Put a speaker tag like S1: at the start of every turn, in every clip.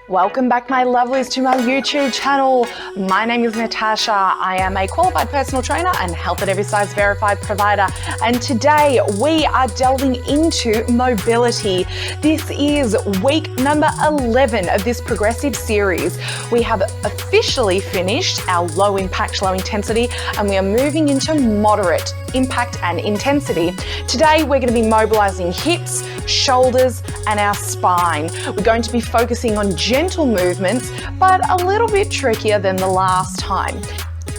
S1: Welcome back, my lovelies, to my YouTube channel. My name is Natasha. I am a qualified personal trainer and Health at Every Size verified provider. And today we are delving into mobility. This is week number 11 of this progressive series. We have officially finished our low impact, low intensity, and we are moving into moderate impact and intensity. Today we're going to be mobilizing hips, shoulders, and our spine. We're going to be focusing on gentle movements, but a little bit trickier than the last time.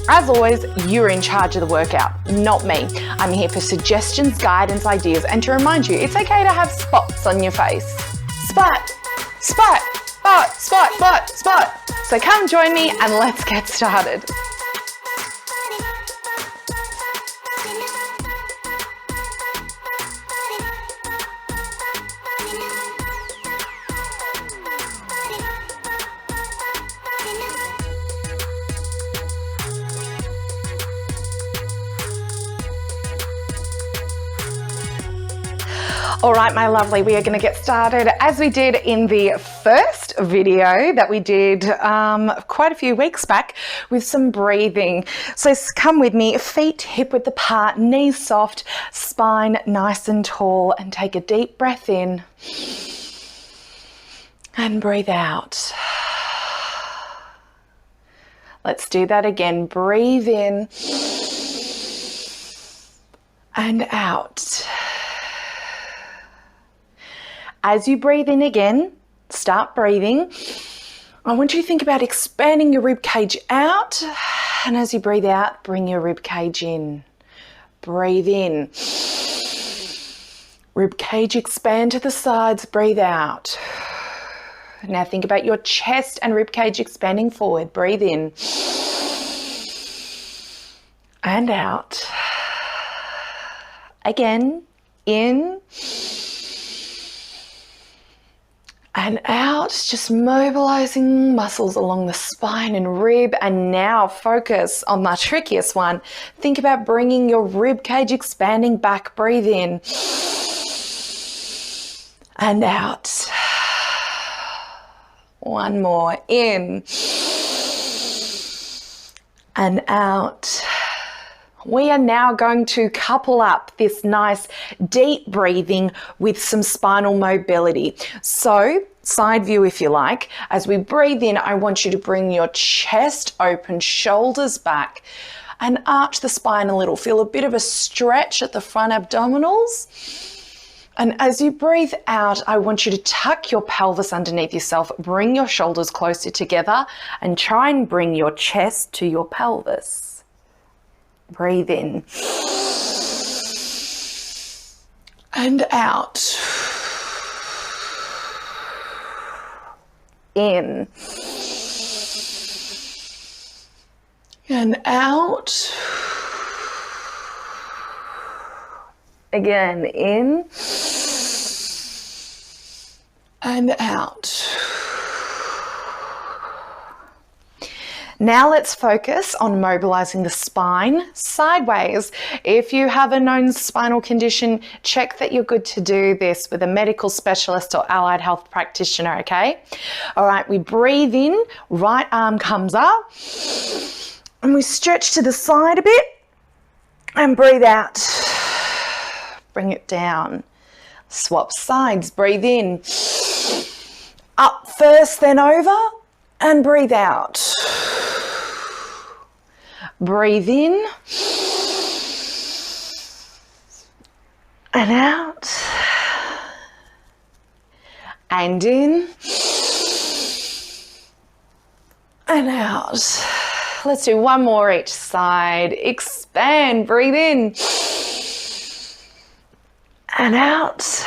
S1: As always, you're in charge of the workout, not me. I'm here for suggestions, guidance, ideas, and to remind you, it's okay to have spots on your face. Spot, spot, spot, spot, spot, spot. So come join me and let's get started. All right, my lovely, we are going to get started as we did in the first video that we did quite a few weeks back with some breathing. So come with me, feet hip width apart, knees soft, spine nice and tall, and take a deep breath in and breathe out. Let's do that again. Breathe in and out. As you breathe in again, start breathing. I want you to think about expanding your rib cage out. And as you breathe out, bring your rib cage in. Breathe in. Rib cage expand to the sides, breathe out. Now think about your chest and rib cage expanding forward. Breathe in. And out. Again, in. And out, just mobilizing muscles along the spine and rib. And now focus on the trickiest one. Think about bringing your rib cage expanding back. Breathe in and out. One more, in and out. We are now going to couple up this nice deep breathing with some spinal mobility. So side view if you like. As we breathe in, I want you to bring your chest open, shoulders back, and arch the spine a little. Feel a bit of a stretch at the front abdominals. And as you breathe out, I want you to tuck your pelvis underneath yourself, bring your shoulders closer together, and try and bring your chest to your pelvis. Breathe in and out. In and out. Again, in and out. Now let's focus on mobilizing the spine sideways. If you have a known spinal condition, check that you're good to do this with a medical specialist or allied health practitioner, okay? All right, we breathe in, right arm comes up, and we stretch to the side a bit, and breathe out. Bring it down. Swap sides, breathe in. Up first, then over, and breathe out. Breathe in and out and in and out. Let's do one more each side. Expand, breathe in and out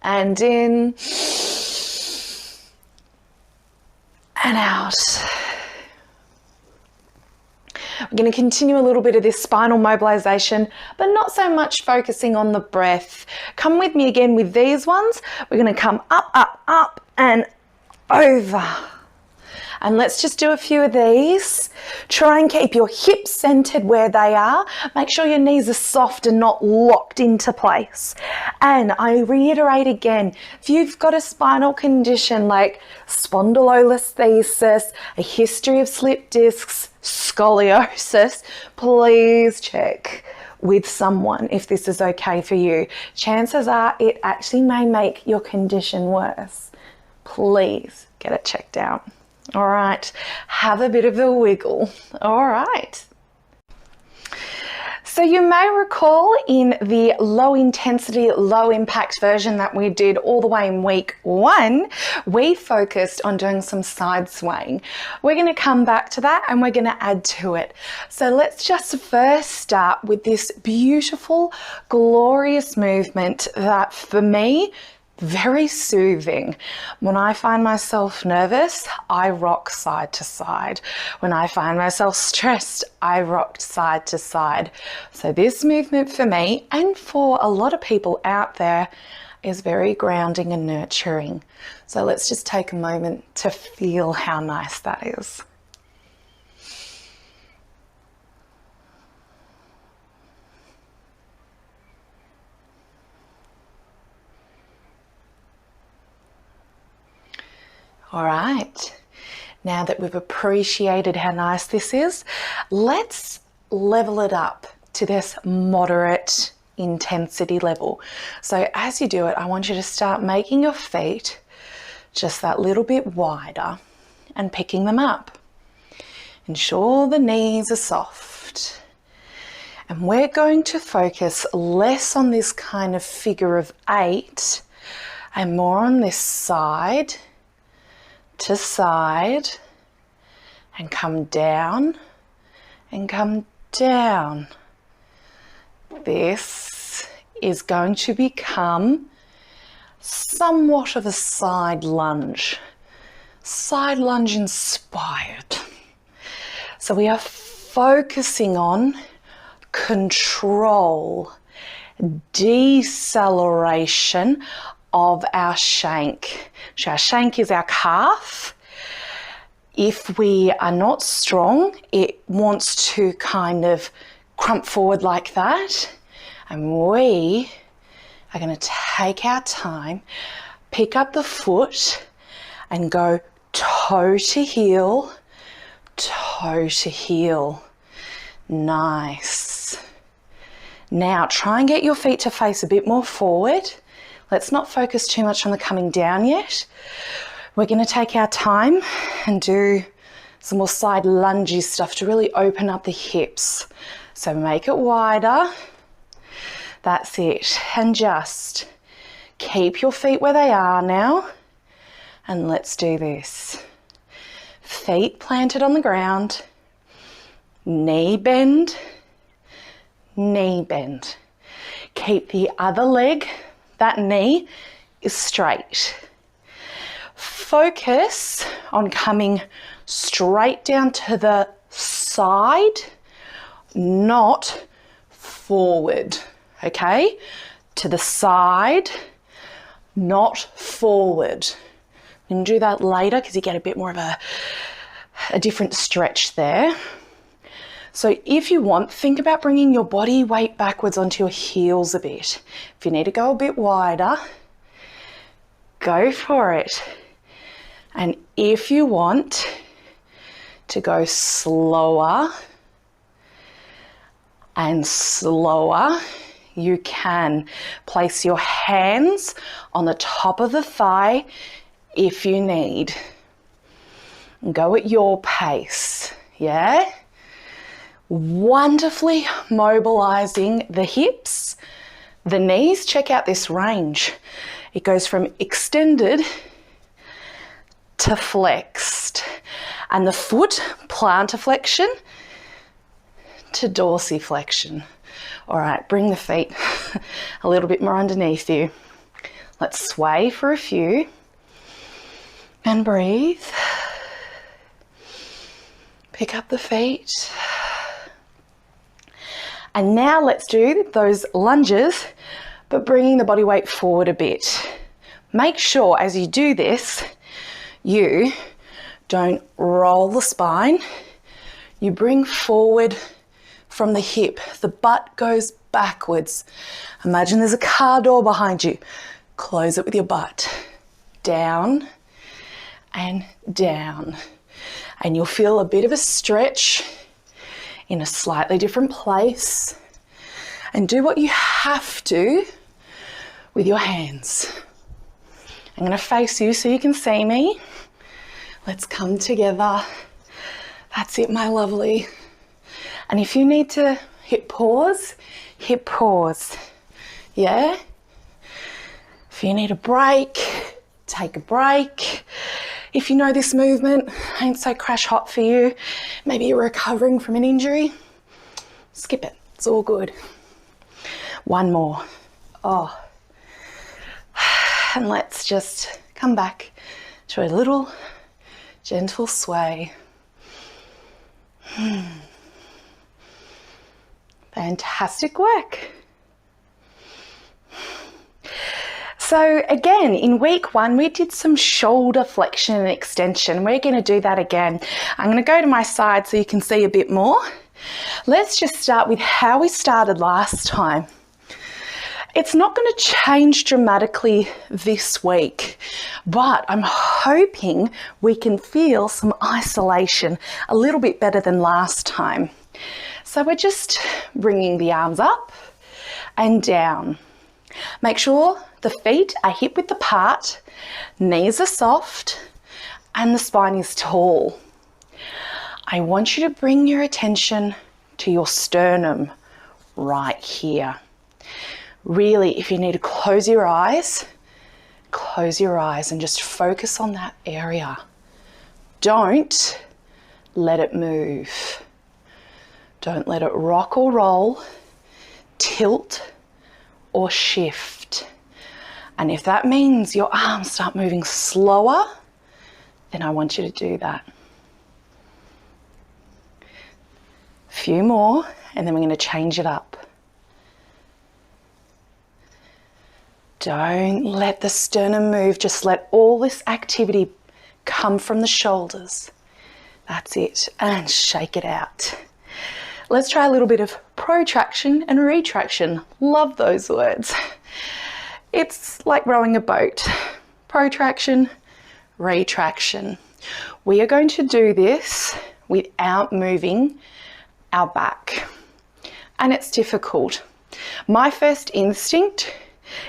S1: and in and out. We're going to continue a little bit of this spinal mobilization, but not so much focusing on the breath. Come with me again with these ones. We're going to come up, up, up, and over. And let's just do a few of these. Try and keep your hips centered where they are. Make sure your knees are soft and not locked into place. And I reiterate again, if you've got a spinal condition like spondylolisthesis, a history of slip discs, scoliosis, please check with someone if this is okay for you. Chances are it actually may make your condition worse. Please get it checked out. All right, have a bit of a wiggle. All right. So you may recall in the low intensity, low impact version that we did all the way in week 1, we focused on doing some side swaying. We're going to come back to that and we're going to add to it. So let's just first start with this beautiful, glorious movement that for me, very soothing. When I find myself nervous, I rock side to side. When I find myself stressed, I rock side to side. So this movement for me and for a lot of people out there is very grounding and nurturing. So let's just take a moment to feel how nice that is. All right, now that we've appreciated how nice this is, let's level it up to this moderate intensity level. So as you do it, I want you to start making your feet just that little bit wider and picking them up. Ensure the knees are soft. And we're going to focus less on this kind of figure of 8 and more on this side to side, and come down and come down. This is going to become somewhat of a side lunge inspired. So we are focusing on control, deceleration of our shank. So our shank is our calf. If we are not strong, it wants to kind of crump forward like that. And we are going to take our time, pick up the foot and go toe to heel, toe to heel. Nice. Now try and get your feet to face a bit more forward. Let's not focus too much on the coming down yet. We're going to take our time and do some more side lungy stuff to really open up the hips. So make it wider. That's it. And just keep your feet where they are now. And let's do this. Feet planted on the ground. Knee bend. Knee bend. Keep the other leg, that knee, is straight. Focus on coming straight down to the side, not forward, okay? To the side, not forward. We can do that later because you get a bit more of a different stretch there. So if you want, think about bringing your body weight backwards onto your heels a bit. If you need to go a bit wider, go for it. And if you want to go slower and slower, you can place your hands on the top of the thigh if you need. Go at your pace, yeah? Wonderfully mobilizing the hips, the knees. Check out this range. It goes from extended to flexed, and the foot plantar flexion to dorsiflexion. All right, bring the feet a little bit more underneath you. Let's sway for a few and breathe. Pick up the feet. And now let's do those lunges, but bringing the body weight forward a bit. Make sure as you do this, you Don't roll the spine. You bring forward from the hip. The butt goes backwards. Imagine there's a car door behind you. Close it with your butt. Down and down. And you'll feel a bit of a stretch in a slightly different place. And do what you have to with your hands. I'm going to face you so you can see me. Let's come together. That's it, my lovely. And if you need to hit pause, yeah? If you need a break, take a break. If you know this movement ain't so crash hot for you, maybe you're recovering from an injury, skip it, it's all good. One more. Oh. And let's just come back to a little gentle sway. Fantastic work. So again, in week 1, we did some shoulder flexion and extension. We're going to do that again. I'm going to go to my side so you can see a bit more. Let's just start with how we started last time. It's not going to change dramatically this week, but I'm hoping we can feel some isolation a little bit better than last time. So we're just bringing the arms up and down. Make sure the feet are hip width apart, knees are soft, and the spine is tall. I want you to bring your attention to your sternum right here. Really, if you need to close your eyes and just focus on that area. Don't let it move. Don't let it rock or roll, tilt or shift. And if that means your arms start moving slower, then I want you to do that. A few more, and then we're going to change it up. Don't let the sternum move, just let all this activity come from the shoulders. That's it, and shake it out. Let's try a little bit of protraction and retraction. Love those words. It's like rowing a boat. Protraction, retraction. We are going to do this without moving our back. And it's difficult. My first instinct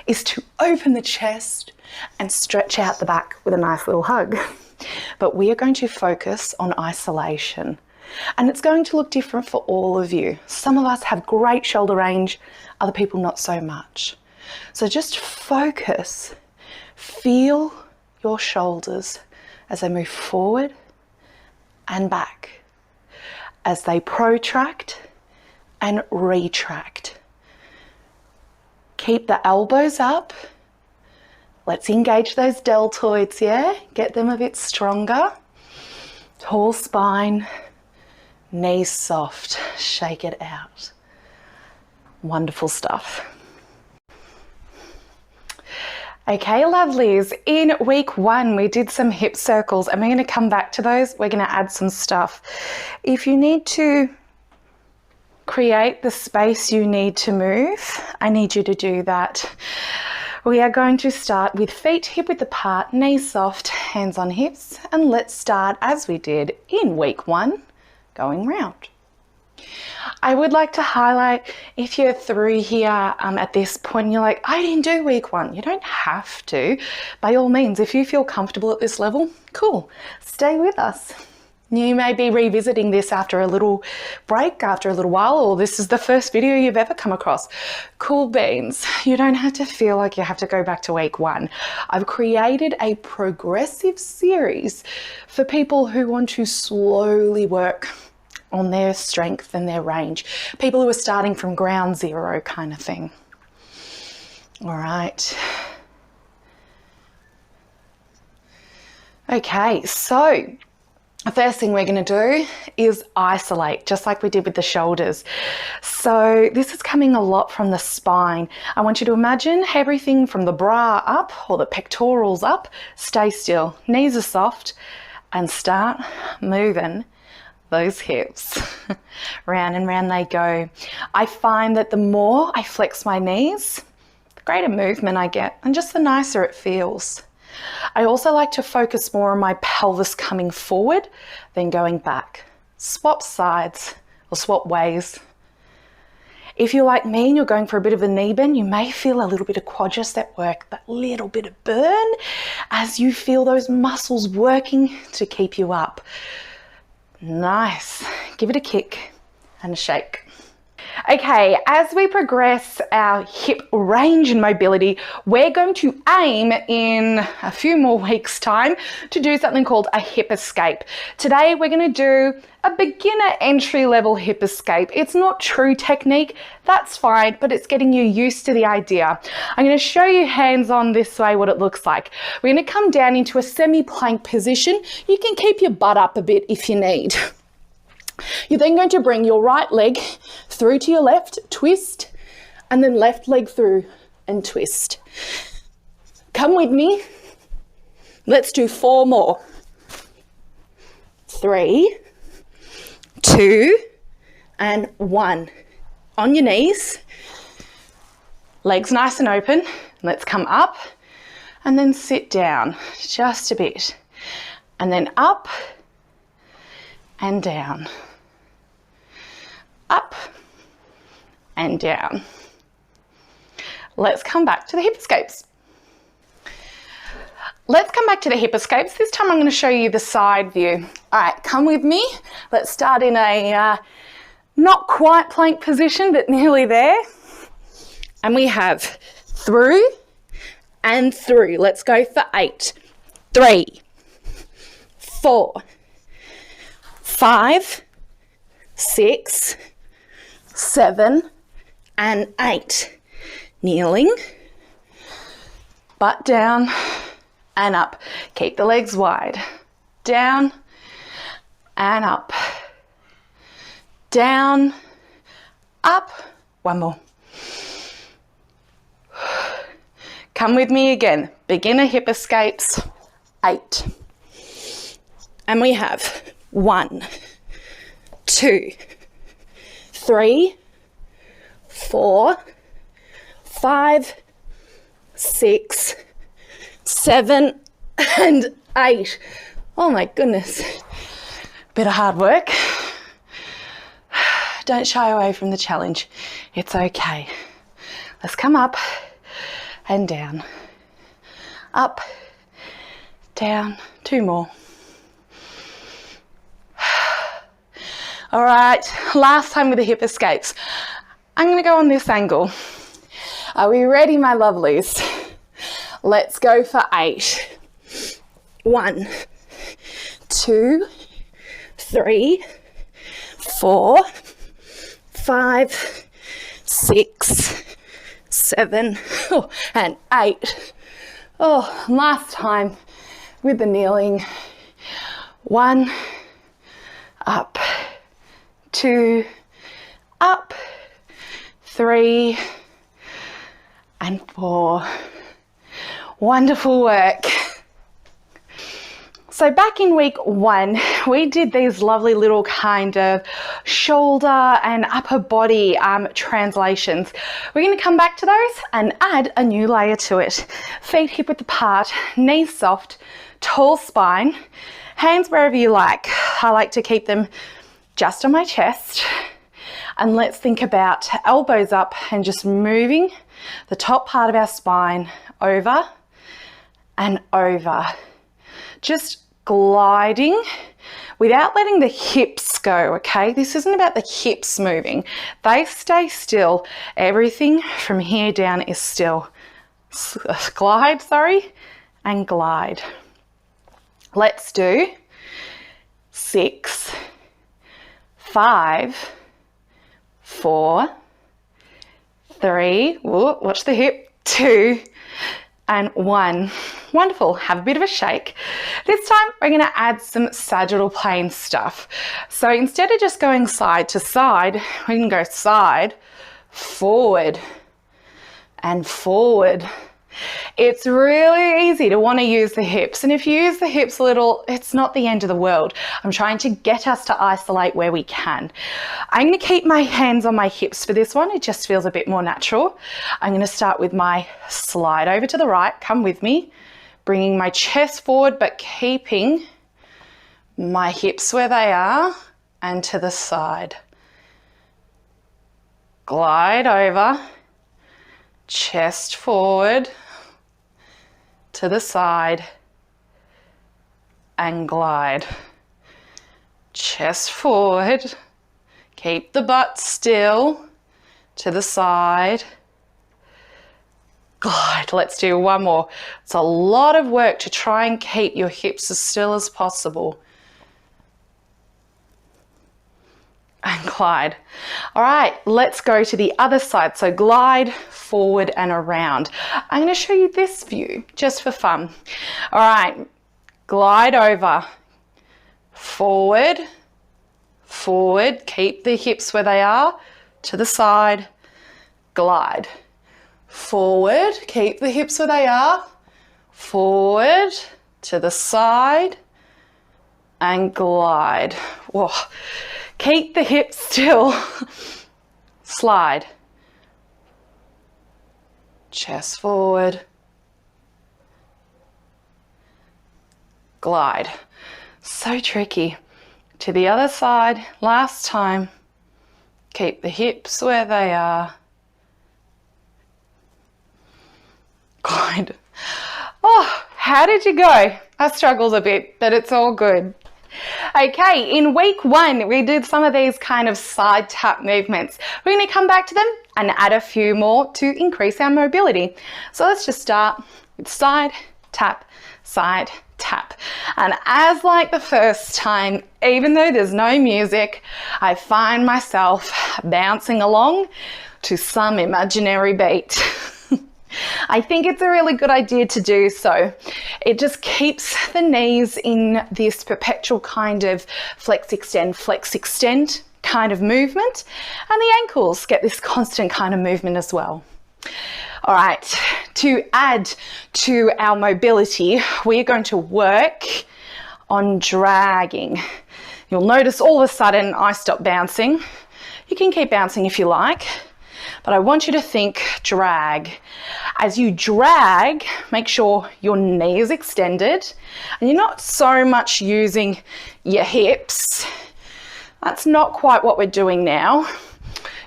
S1: is to open the chest and stretch out the back with a nice little hug. But we are going to focus on isolation. And it's going to look different for all of you. Some of us have great shoulder range, other people not so much. So just focus, feel your shoulders as they move forward and back, as they protract and retract. Keep the elbows up. Let's engage those deltoids, yeah? Get them a bit stronger. Tall spine. Knees soft, shake it out. Wonderful stuff. Okay, lovelies, in week 1 we did some hip circles and we're going to come back to those. We're going to add some stuff. If you need to create the space you need to move, I need you to do that. We are going to start with feet hip width apart, knees soft, hands on hips, and let's start as we did in week 1. Going round. I would like to highlight, if you're through here at this point and you're like, I didn't do week 1, you don't have to. By all means, if you feel comfortable at this level, cool, stay with us. You may be revisiting this after a little break, after a little while, or this is the first video you've ever come across. Cool beans. You don't have to feel like you have to go back to week 1. I've created a progressive series for people who want to slowly work on their strength and their range. People who are starting from ground zero kind of thing. All right. Okay, so the first thing we're going to do is isolate, just like we did with the shoulders. So this is coming a lot from the spine. I want you to imagine everything from the bra up or the pectorals up, stay still. Knees are soft and start moving those hips. Round and round they go. I find that the more I flex my knees, the greater movement I get and just the nicer it feels. I also like to focus more on my pelvis coming forward than going back. Swap sides or swap ways. If you're like me and you're going for a bit of a knee bend, you may feel a little bit of quadricep work, that little bit of burn as you feel those muscles working to keep you up. Nice. Give it a kick and a shake. Okay, as we progress our hip range and mobility, we're going to aim in a few more weeks' time to do something called a hip escape. Today, we're going to do a beginner entry-level hip escape. It's not true technique, that's fine, but it's getting you used to the idea. I'm going to show you hands-on this way what it looks like. We're going to come down into a semi-plank position. You can keep your butt up a bit if you need. You're then going to bring your right leg through to your left, twist, and then left leg through and twist. Come with me. Let's do 4 more. 3, 2, and 1. On your knees, legs nice and open. Let's come up and then sit down just a bit. And then up and down. Up and down. Let's come back to the hip escapes. Let's come back to the hip escapes. This time I'm going to show you the side view. All right, come with me. Let's start in a not quite plank position, but nearly there. And we have through and through. Let's go for 8. 3, 4, 5, 6, 7, and 8. Kneeling, butt down and up. Keep the legs wide. Down and up. Down, up. 1 more. Come with me again. Beginner hip escapes. 8. And we have 1, 2, 3, 4, 5, 6, 7, and 8. Oh my goodness. Bit of hard work. Don't shy away from the challenge. It's okay. Let's come up and down. Up, down. 2 more. All right, last time with the hip escapes. I'm going to go on this angle. Are we ready, my lovelies? Let's go for 8. 1, 2, 3, 4, 5, 6, 7, and 8. Oh, last time with the kneeling. 1, up. 2, up. 3 and 4. Wonderful work. So back in week 1, we did these lovely little kind of shoulder and upper body translations. We're going to come back to those and add a new layer to it. Feet hip width apart, knees soft, tall spine, hands wherever you like. I like to keep them just on my chest. And let's think about elbows up and just moving the top part of our spine over and over. Just gliding without letting the hips go, okay? This isn't about the hips moving. They stay still. Everything from here down is still. Glide, and glide. Let's do 6, 5, 4, 3, watch the hip, 2, and 1. Wonderful. Have a bit of a shake. This time we're going to add some sagittal plane stuff. So instead of just going side to side, we can go side, forward, and forward. It's really easy to want to use the hips, and if you use the hips a little, it's not the end of the world. I'm trying to get us to isolate where we can. I'm going to keep my hands on my hips for this one. It just feels a bit more natural. I'm going to start with my slide over to the right. Come with me, bringing my chest forward, but keeping my hips where they are and to the side. Glide over, chest forward, to the side, and glide. Chest forward, keep the butt still, to the side, glide. Let's do one more. It's a lot of work to try and keep your hips as still as possible. And glide. All right, let's go to the other side. So glide forward and around. I'm going to show you this view just for fun. All right, glide over, forward, forward, keep the hips where they are, to the side, glide. Forward, keep the hips where they are, forward, to the side, and glide. Whoa. Keep the hips still. Slide. Chest forward. Glide. So tricky. To the other side, last time. Keep the hips where they are. Glide. Oh, how did you go? I struggled a bit, but it's all good. Okay, in week 1, we did some of these kind of side tap movements. We're going to come back to them and add a few more to increase our mobility. So let's just start with side tap, side tap. And as like the first time, even though there's no music, I find myself bouncing along to some imaginary beat. I think it's a really good idea to do so. It just keeps the knees in this perpetual kind of flex, extend kind of movement, and the ankles get this constant kind of movement as well. All right, to add to our mobility, we're going to work on dragging. You'll notice all of a sudden I stop bouncing. You can keep bouncing if you like, but I want you to think drag. As you drag, make sure your knee is extended and you're not so much using your hips. That's not quite what we're doing now.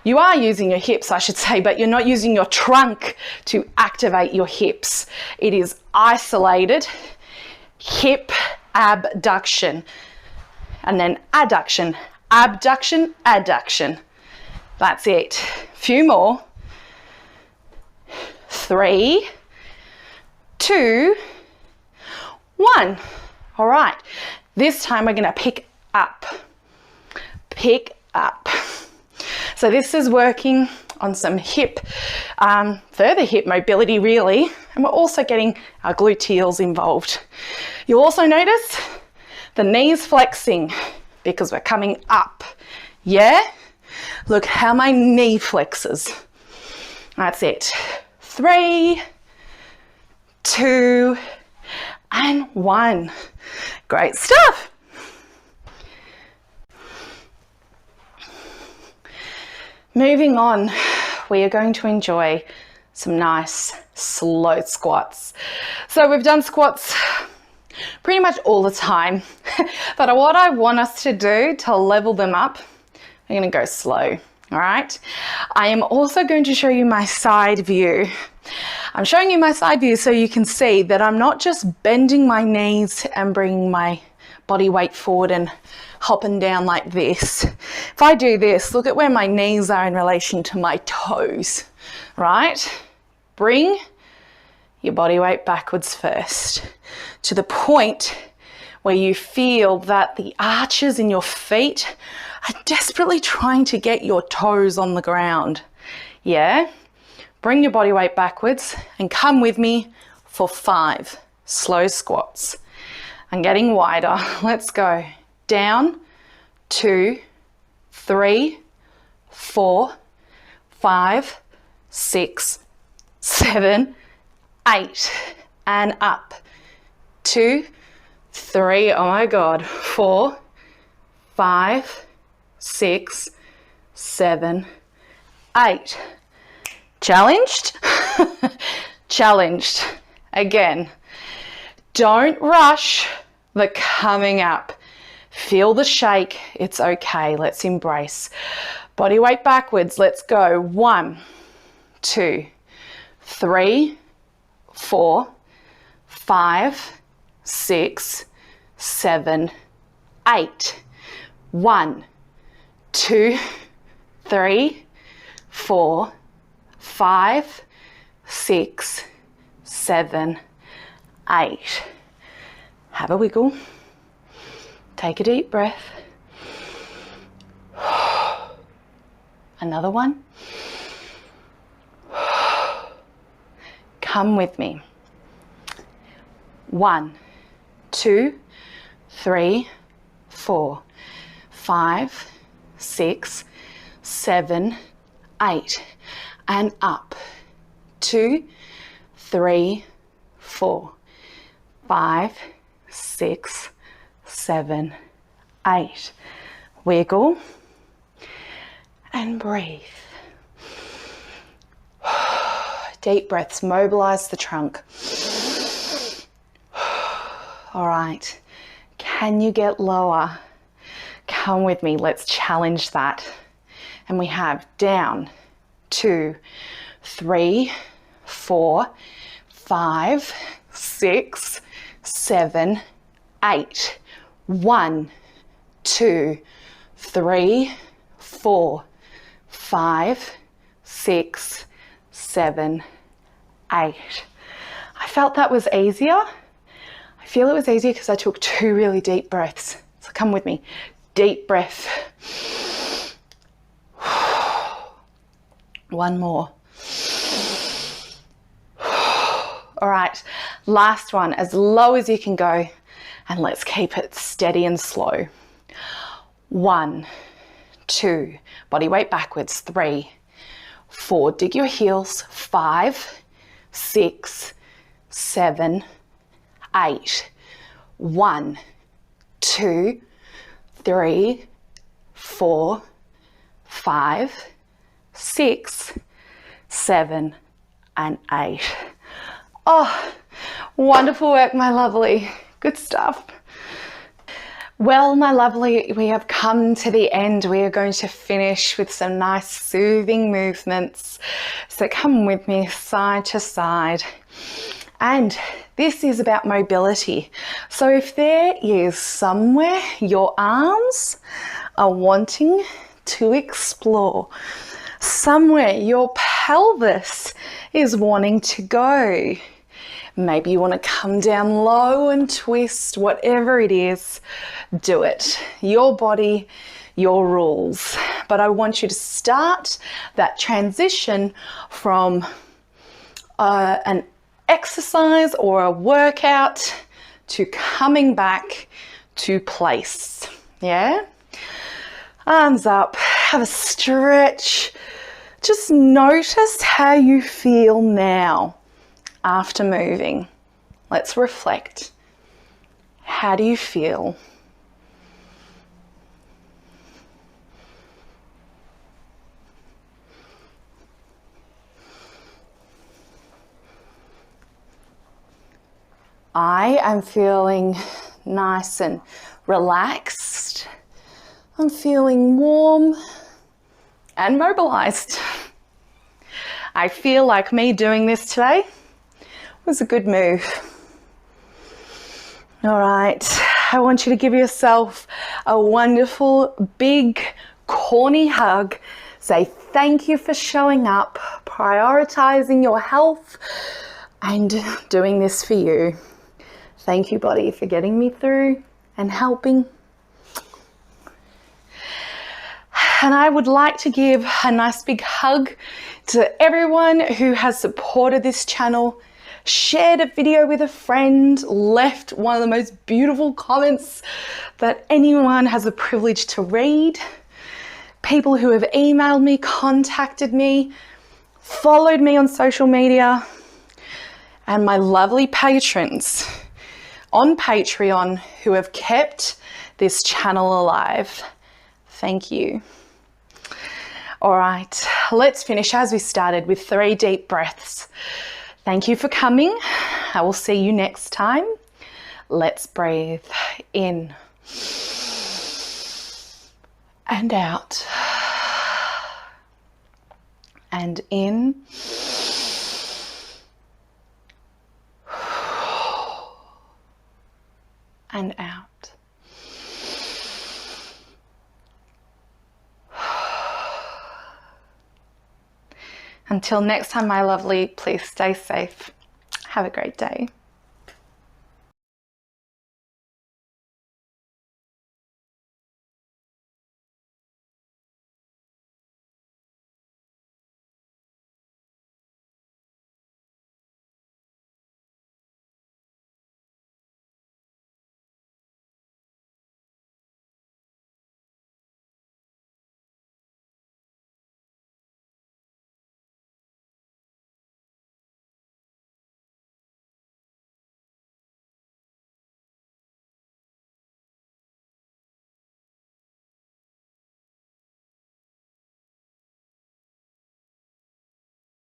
S1: You are using your hips, I should say, but you're not using your trunk to activate your hips. It is isolated hip abduction and then adduction, abduction, adduction. That's it. Few more. 3, 2, 1. All right. This time we're going to pick up. Pick up. So this is working on some hip, further hip mobility really, and we're also getting our gluteals involved. You'll also notice the knees flexing because we're coming up. Yeah? Look how my knee flexes. That's it. 3, 2, and 1. Great stuff. Moving on, we are going to enjoy some nice slow squats. So we've done squats pretty much all the time, but what I want us to do to level them up, I'm going to go slow. All right. I am also going to show you my side view. I'm showing you my side view so you can see that I'm not just bending my knees and bringing my body weight forward and hopping down like this. If I do this, look at where my knees are in relation to my toes, right? Bring your body weight backwards first to the point where you feel that the arches in your feet are desperately trying to get your toes on the ground. Yeah? Bring your body weight backwards and come with me for 5 slow squats. I'm getting wider. Let's go. Down, 2, 3, 4, 5, 6, 7, 8, and up. 2, 3, oh my God, 4, 5, 6, 7, 8. Challenged? Challenged. Again, don't rush the coming up. Feel the shake. It's okay. Let's embrace. Body weight backwards. Let's go. 1, 2, 3, 4, 5, 6, 7, 8. 1, 2, 3, 4, 5, 6, 7, 8. Have a wiggle. Take a deep breath. Another one. Come with me. 1, 2, 3, 4, 5, 6, 7, 8. And up. 2, 3, 4, 5, 6, 7, 8. Wiggle and breathe. Deep breaths, mobilize the trunk. All right, can you get lower? Come with me, let's challenge that. And we have down, 2, 3, 4, 5, 6, 7, 8. 1, 2, 3, 4, 5, 6, 7, 8. I felt that was easier. I feel it was easier because I took 2 really deep breaths. So come with me. Deep breath. One more. All right, last one, as low as you can go, and let's keep it steady and slow. 1, 2, body weight backwards, 3, 4, dig your heels, 5, 6, 7, 8. 1, 2, 3, 4, 5, 6, 7, and 8. Oh, wonderful work, my lovely. Good stuff. Well, my lovely, we have come to the end. We are going to finish with some nice soothing movements. So come with me side to side. And this is about mobility. So if there is somewhere your arms are wanting to explore, somewhere your pelvis is wanting to go, maybe you want to come down low and twist, whatever it is, do it. Your body, your rules. But I want you to start that transition from an exercise or a workout to coming back to place. Yeah? Arms up, have a stretch. Just notice how you feel now after moving. Let's reflect. How do you feel? I am feeling nice and relaxed. I'm feeling warm and mobilized. I feel like me doing this today was a good move. All right, I want you to give yourself a wonderful, big, corny hug. Say thank you for showing up, prioritizing your health, and doing this for you. Thank you, body, for getting me through and helping. And I would like to give a nice big hug to everyone who has supported this channel, shared a video with a friend, left one of the most beautiful comments that anyone has the privilege to read, people who have emailed me, contacted me, followed me on social media, and my lovely patrons on Patreon who have kept this channel alive. Thank you. All right, let's finish as we started with 3 deep breaths. Thank you for coming. I will see you next time. Let's breathe in and out, and in and out. Until next time, my lovely, please stay safe. Have a great day.